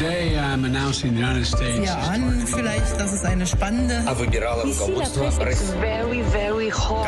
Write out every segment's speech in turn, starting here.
Today I'm announcing the United States. Ja, an vielleicht, das ist eine spannende. Very, very hot.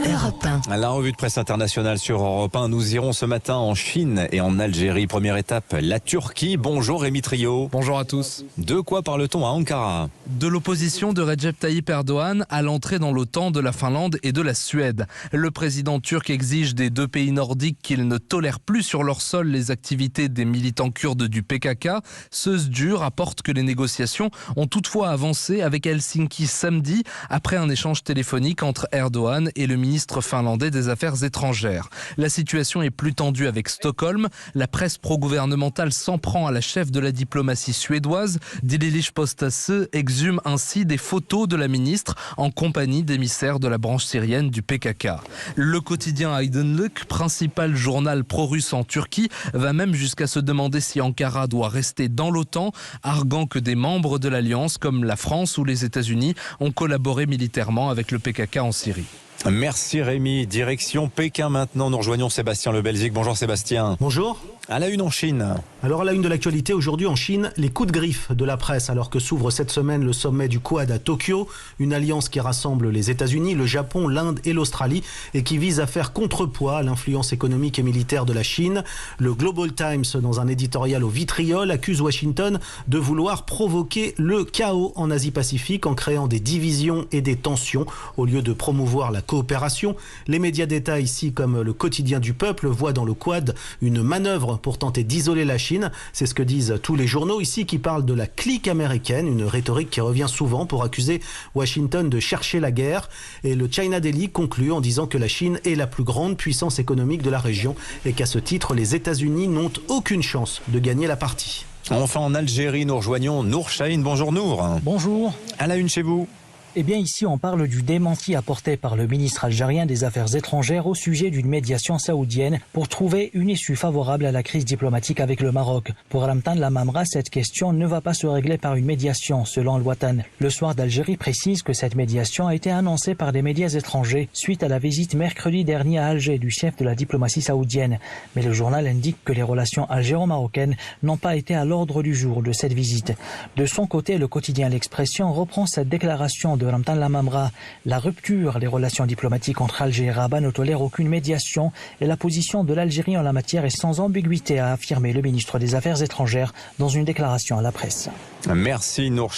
Europe 1. La revue de presse internationale sur Europe 1. Nous irons ce matin en Chine et en Algérie. Première étape, la Turquie. Bonjour Rémi Trio. Bonjour à tous. De quoi parle-t-on à Ankara? De l'opposition de Recep Tayyip Erdogan à l'entrée dans l'OTAN de la Finlande et de la Suède. Le président turc exige des deux pays nordiques qu'ils ne tolèrent plus sur leur sol les activités des militants kurdes du PKK. Sözdür rapporte que les négociations ont toutefois avancé avec Helsinki samedi après un échange téléphonique entre Erdogan et le ministre finlandais des Affaires étrangères. La situation est plus tendue avec Stockholm. La presse pro-gouvernementale s'en prend à la chef de la diplomatie suédoise. Dililish-Postase exhume ainsi des photos de la ministre en compagnie d'émissaires de la branche syrienne du PKK. Le quotidien Aydınlık, principal journal pro-russe en Turquie, va même jusqu'à se demander si Ankara doit rester dans l'OTAN, arguant que des membres de l'Alliance comme la France ou les États-Unis ont collaboré militairement avec le PKK en Syrie. Merci Rémi. Direction Pékin maintenant. Nous rejoignons Sébastien Le Belzic. Bonjour Sébastien. Bonjour. À la une en Chine. Alors à la une de l'actualité aujourd'hui en Chine, les coups de griffe de la presse alors que s'ouvre cette semaine le sommet du Quad à Tokyo, une alliance qui rassemble les États-Unis, le Japon, l'Inde et l'Australie et qui vise à faire contrepoids à l'influence économique et militaire de la Chine. Le Global Times, dans un éditorial au vitriol, accuse Washington de vouloir provoquer le chaos en Asie-Pacifique en créant des divisions et des tensions au lieu de promouvoir la coopération. Les médias d'État ici comme le quotidien du peuple voient dans le Quad une manœuvre pour tenter d'isoler la Chine. C'est ce que disent tous les journaux ici qui parlent de la clique américaine, une rhétorique qui revient souvent pour accuser Washington de chercher la guerre. Et le China Daily conclut en disant que la Chine est la plus grande puissance économique de la région et qu'à ce titre, les États-Unis n'ont aucune chance de gagner la partie. Enfin en Algérie, nous rejoignons Nour Chahine. Bonjour Nour. Bonjour. À la une chez vous. Eh bien ici on parle du démenti apporté par le ministre algérien des Affaires étrangères au sujet d'une médiation saoudienne pour trouver une issue favorable à la crise diplomatique avec le Maroc. Pour Ramtan Lamamra, cette question ne va pas se régler par une médiation, selon Al-Watan. Le Soir d'Algérie précise que cette médiation a été annoncée par des médias étrangers suite à la visite mercredi dernier à Alger du chef de la diplomatie saoudienne. Mais le journal indique que les relations algéro-marocaines n'ont pas été à l'ordre du jour de cette visite. De son côté, le quotidien L'Expression reprend cette déclaration de Ramtan Lamamra. La rupture des relations diplomatiques entre Alger et Rabat ne tolère aucune médiation et la position de l'Algérie en la matière est sans ambiguïté, a affirmé le ministre des Affaires étrangères dans une déclaration à la presse. Merci Nour.